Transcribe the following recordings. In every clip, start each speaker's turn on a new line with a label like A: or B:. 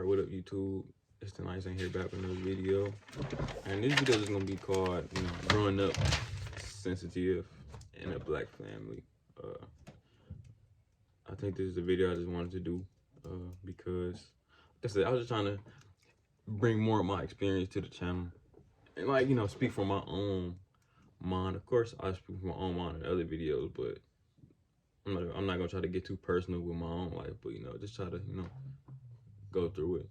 A: Alright, what up YouTube? It's the Nice and here back with another video. And this video is gonna be called, growing up sensitive in a black family. I think this is a video I just wanted to do because like I said, I was just trying to bring more of my experience to the channel and speak from my own mind. Of course I speak from my own mind in other videos, but I'm not gonna try to get too personal with my own life, but just try to go through it.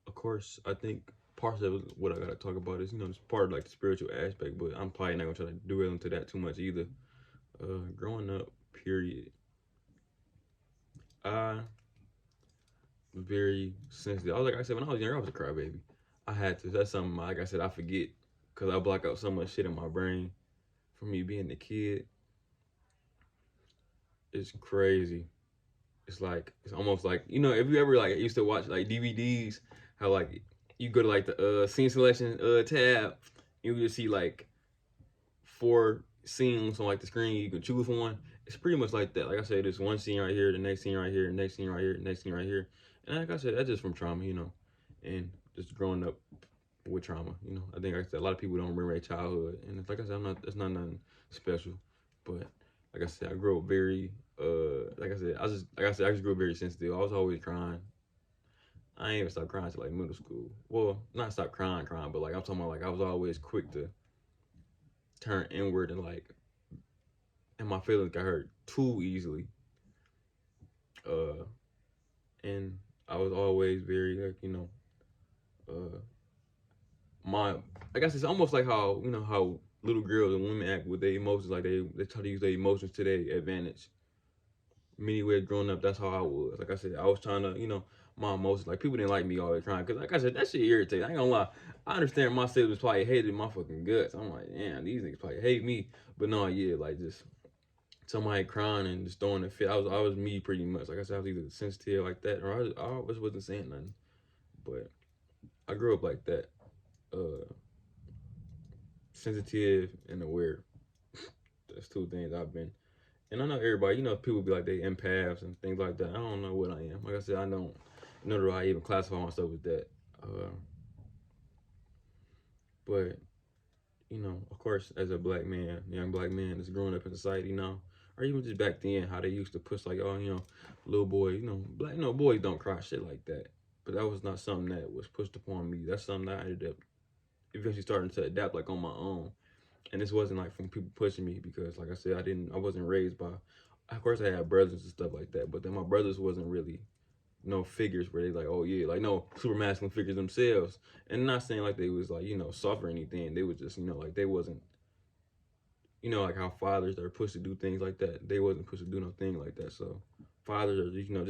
A: Of course, I think parts of what I gotta talk about is it's part of like the spiritual aspect, but I'm probably not gonna try to dwell into that too much either. Growing up, period, I was very sensitive. I was like I said, when I was younger, I was a crybaby. I had to. That's something like I said I forget because I block out so much shit in my brain from me being a kid. It's crazy. It's almost like if you ever used to watch like DVDs, how like you go to like the scene selection tab, you just see like 4 scenes on like the screen, you can choose one. It's pretty much like that. Like I said, there's one scene right here, the next scene right here, the next scene right here, the next scene right here. And like I said, that's just from trauma, and just growing up with trauma. I think like I said, a lot of people don't remember their childhood, and it's like I said, it's not nothing special. But like I said, I grew up very I just grew up very sensitive. I was always crying. I ain't even stopped crying till like middle school. Well, not stop crying, but like I'm talking about like I was always quick to turn inward and my feelings got hurt too easily. And I was always very I guess it's almost like how how little girls and women act with their emotions, like they try to use their emotions to their advantage. Many ways growing up, that's how I was. Like I said, I was trying to, my emotions. Like people didn't like me always crying, cause like I said, that shit irritates. I ain't gonna lie. I understand my siblings probably hated my fucking guts. I'm like, damn, these niggas probably hate me. But no, yeah, like just somebody crying and just throwing a fit. I was me pretty much. Like I said, I was either sensitive like that, or I always wasn't saying nothing. But I grew up like that, sensitive and aware. That's 2 things I've been. And I know everybody, people be like they empaths and things like that. I don't know what I am. Like I said, I don't know that I even classify myself as that. But, of course, as a black man, young black man that's growing up in society now, or even just back then, how they used to push like, oh, little boy, black, boys don't cry, shit like that. But that was not something that was pushed upon me. That's something that I ended up eventually starting to adapt like on my own. And this wasn't like from people pushing me because, like I said, I wasn't raised by. Of course, I had brothers and stuff like that, but then my brothers wasn't really no figures where they like, oh yeah, like no super masculine figures themselves. And not saying like they was like soft or anything. They was just like they wasn't, like how fathers are pushed to do things like that. They wasn't pushed to do no thing like that. So fathers are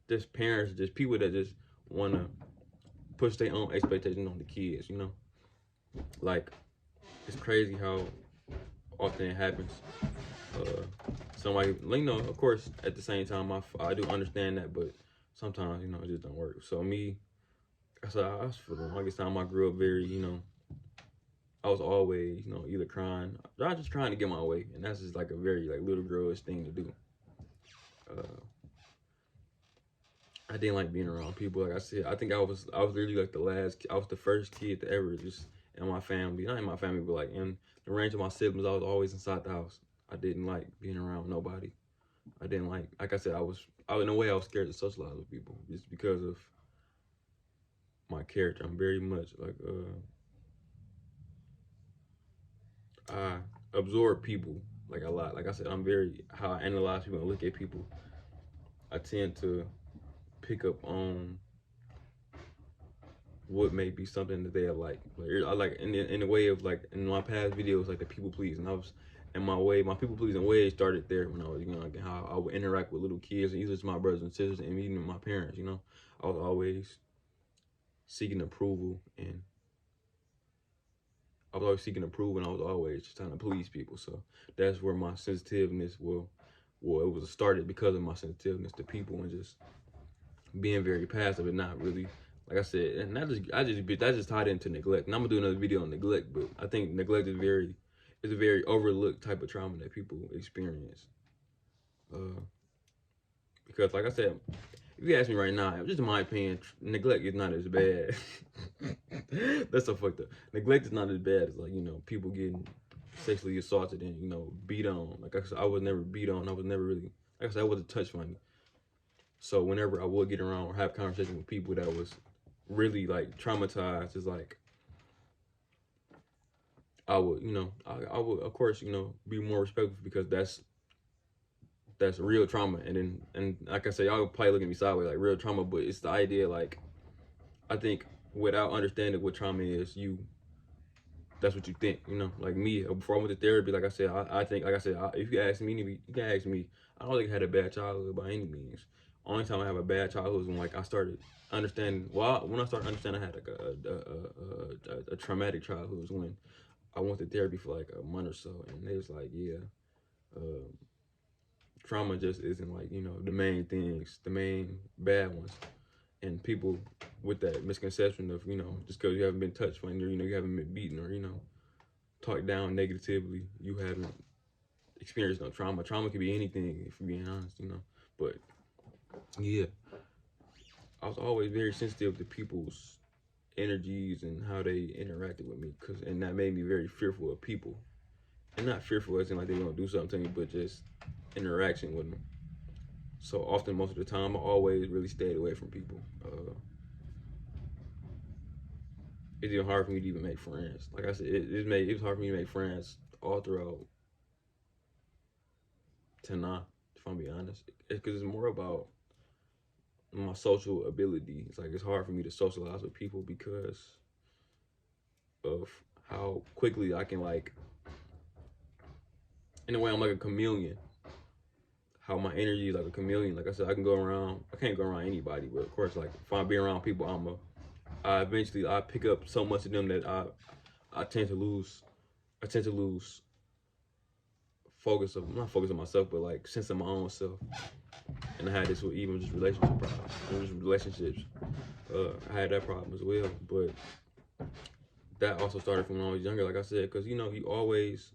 A: just parents, just people that just wanna push their own expectations on the kids. Like. It's crazy how often it happens. Somebody, of course, at the same time, I do understand that, but sometimes, it just don't work. So me, I for the longest time, I grew up very, I was always, either crying, I was just trying to get my way, and that's just like a very like little girlish thing to do. I didn't like being around people. Like I said, I think I was literally like I was the first kid to ever just in my family, not in my family, but like in the range of my siblings, I was always inside the house. I didn't like being around nobody. I didn't like I said, in a way, I was scared to socialize with people just because of my character. I'm very much like, I absorb people like a lot. Like I said, I'm very, how I analyze people and look at people. I tend to pick up on what may be something that they like. I like in the way of like in my past videos, like the people pleasing. I was in my people pleasing way started there when I was like how I would interact with little kids, and either my brothers and sisters, and even my parents. I was always seeking approval, and I was always seeking approval, and I was always just trying to please people. So that's where my sensitiveness it was started because of my sensitiveness to people and just being very passive and not really. Like I said, and that just tied into neglect. And I'm gonna do another video on neglect, but I think neglect is a very overlooked type of trauma that people experience. Because like I said, if you ask me right now, just in my opinion, neglect is not as bad. That's so fucked up. Neglect is not as bad as, like, people getting sexually assaulted and, beat on. Like I said, I was never beat on. I was never really, like I said, I wasn't touched funny. So whenever I would get around or have conversation with people that was really like traumatized, it's like I would, I would, of course, be more respectful, because that's real trauma. And like I say, y'all probably looking at me sideways like real trauma, but it's the idea, like, I think without understanding what trauma is, that's what you think, like me, before I went to therapy, like I said, I think, like I said, if you ask me, you can ask me, I don't think I had a bad childhood by any means. Only time I have a bad childhood was when, like, I started understanding, when I started understanding I had like a traumatic childhood was when I went to therapy for like a month or so, and they was like, yeah, uh, trauma just isn't, like, the main things, the main bad ones. And people with that misconception of, just because you haven't been touched when you haven't been beaten, or talked down negatively, you haven't experienced no trauma. Trauma could be anything, if you're being honest, But yeah, I was always very sensitive to people's energies and how they interacted with me, and that made me very fearful of people. And not fearful as in like they gonna do something to me, but just interaction with them. So often, most of the time, I always really stayed away from people. It's even hard for me to even make friends. Like I said, it was hard for me to make friends all throughout Tana, if I'm being honest. Because it's more about my social ability. It's like it's hard for me to socialize with people because of how quickly I can, like, in a way, I'm like a chameleon. How my energy is like a chameleon. Like I said, I can't go around anybody, but of course, like, if I'm being around people, I eventually I pick up so much of them that I tend to lose not focus on myself, but like sense of my own self. And I had this with even just relationship problems, just relationships. I had that problem as well, but that also started from when I was younger. Like I said, because you always,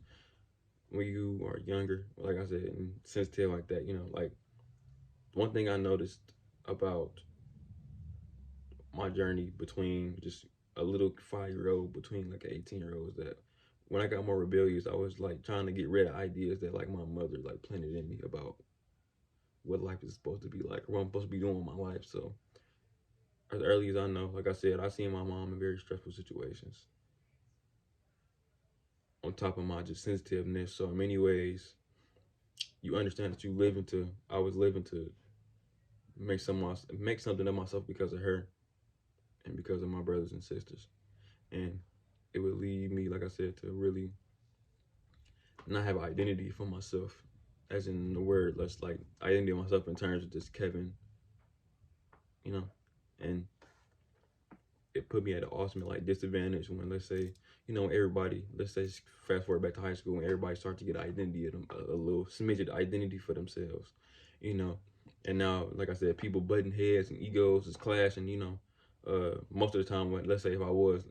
A: when you are younger, like I said, and sensitive like that, like, one thing I noticed about my journey between just a little 5-year-old between like an 18-year-old is that when I got more rebellious, I was like trying to get rid of ideas that, like, my mother like planted in me about what life is supposed to be like, or what I'm supposed to be doing with my life. So as early as I know, like I said, I seen my mom in very stressful situations. On top of my just sensitiveness, so in many ways, you understand that I was living to make something of myself because of her and because of my brothers and sisters, and it would lead me, like I said, to really not have an identity for myself, as in the word, let's like identity of myself in terms of just Kevin, you know, and it put me at an ultimate like disadvantage when, let's say, everybody, let's say, fast forward back to high school, when everybody starts to get identity, a little smidget identity for themselves, you know, and now, like I said, people butting heads and egos is clashing, most of the time, when, let's say, if I was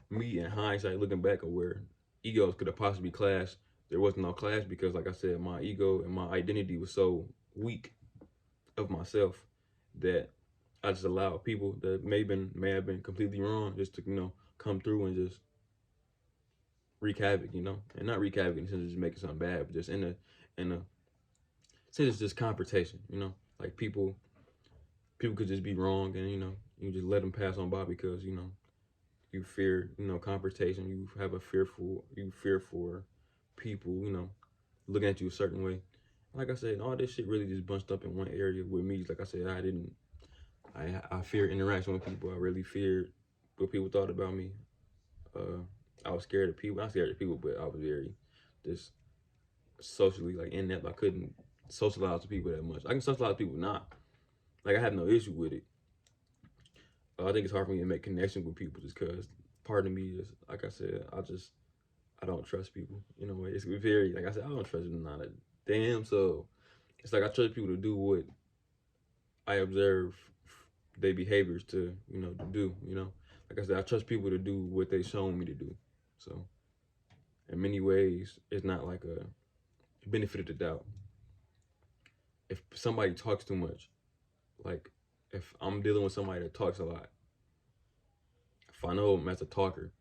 A: me in hindsight looking back at where egos could have possibly clashed, there wasn't no clash because, like I said, my ego and my identity was so weak of myself that I just allowed people that may have been completely wrong just to come through and just wreak havoc, and not wreak havoc in the sense of just making something bad, but just in a sense it's just confrontation, like people could just be wrong, and you just let them pass on by because you fear confrontation, you fear for people looking at you a certain way. Like I said, all this shit really just bunched up in one area with me. Like I said, I feared interaction with people. I really feared what people thought about me. I was scared of people. Not scared of people, but I was very just socially like inept. I couldn't socialize with people that much. I can socialize with people now. Like, I have no issue with it. I think it's hard for me to make connections with people just because part of me is, like I said, I don't trust people. It's very, like I said, I don't trust them not a damn. So it's like I trust people to do what I observe their behaviors to do. Like I said, I trust people to do what they shown me to do. So in many ways, it's not like a benefit of the doubt. If somebody talks too much, like, if I'm dealing with somebody that talks a lot, if I know them as a talker,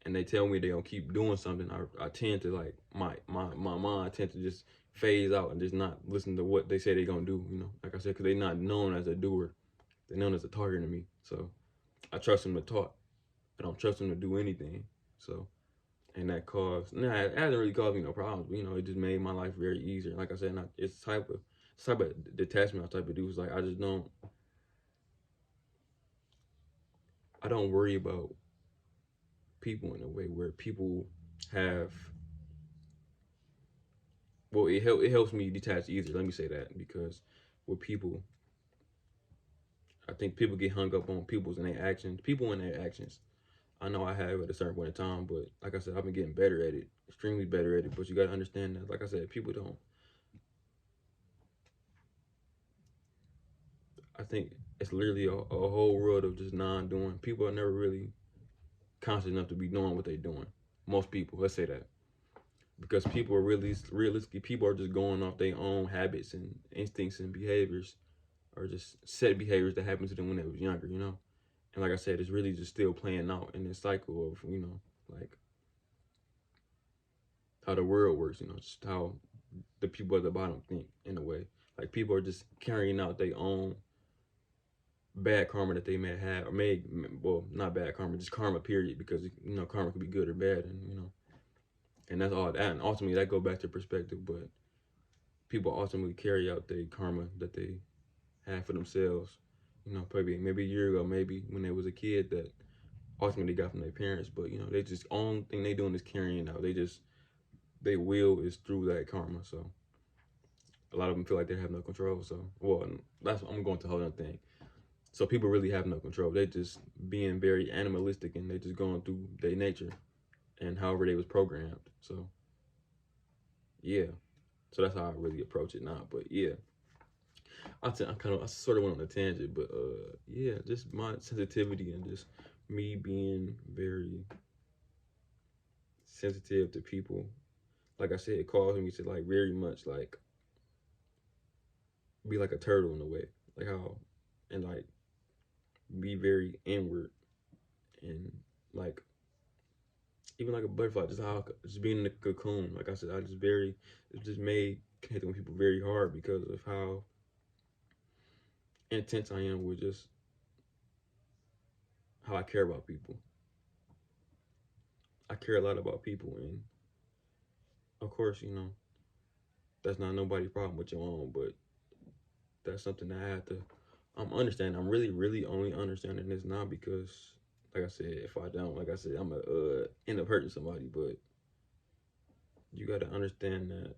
A: and they tell me they gonna keep doing something, I tend to like my mind tend to just phase out and just not listen to what they say they gonna do. You know, like I said, because they not known as a doer, they're known as a talker to me. So I trust them to talk. I don't trust them to do anything. So and that caused, nah, it hasn't really caused me no problems. But, you know, it just made my life very easier. Like I said, it's type of detachment I type of do. Is like I don't worry about people in a way where people have, well, it helps me detach easier. Let me say that, because with people, I think people get hung up on people and their actions. I know I have at a certain point in time, but like I said, I've been getting better at it, extremely better at it. But you got to understand that, like I said, people don't. I think it's literally a whole world of just non-doing. People are never really conscious enough to be doing what they're doing. Most people, let's say that, because people are really realistically, people are just going off their own habits and instincts and behaviors, or just set behaviors that happened to them when they was younger. You know, and like I said, it's really just still playing out in this cycle of, you know, like how the world works. You know, just how the people at the bottom think in a way. Like people are just carrying out their own bad karma that they may have, or may, well, not bad karma, just karma period, because, you know, karma can be good or bad, and, you know, and that's all that, and ultimately that go back to perspective. But people ultimately carry out their karma that they have for themselves, you know, maybe a year ago, maybe when they was a kid, that ultimately they got from their parents. But, you know, they just, only thing they doing is carrying out. They will is through that karma. So a lot of them feel like they have no control. So, well, that's, I'm going to hold on thing. So people really have no control. They just being very animalistic, and they just going through their nature and however they was programmed. So yeah, so that's how I really approach it now. But yeah, I sort of went on a tangent, but yeah, just my sensitivity and just me being very sensitive to people. Like I said, it caused me to like very much like be like a turtle in a way, like how, and like be very inward, and like even like a butterfly, just how just being in the cocoon. Like I said, it just made connecting with people very hard because of how intense I am with just how I care about people. I care a lot about people, and of course, you know, that's not nobody's problem but your own. But that's something that I have to understand. I'm really, really only understanding this now because, like I said, if I don't, like I said, I'm gonna end up hurting somebody. But you got to understand that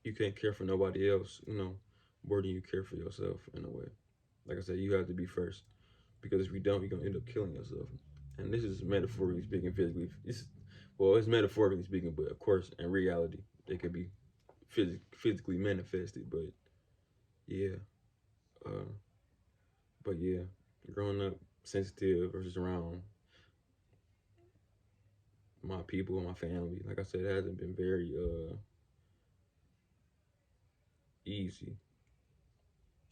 A: you can't care for nobody else, you know, more than you care for yourself in a way. Like I said, you have to be first, because if you don't, you're gonna end up killing yourself. And this is metaphorically speaking, physically. It's metaphorically speaking, but of course, in reality, it could be physically manifested. But yeah, uh, but yeah, growing up sensitive versus around my people and my family, like I said, it hasn't been very easy,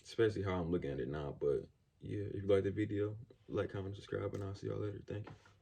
A: especially how I'm looking at it now. But yeah, if you like the video, like, comment, subscribe, and I'll see y'all later. Thank you.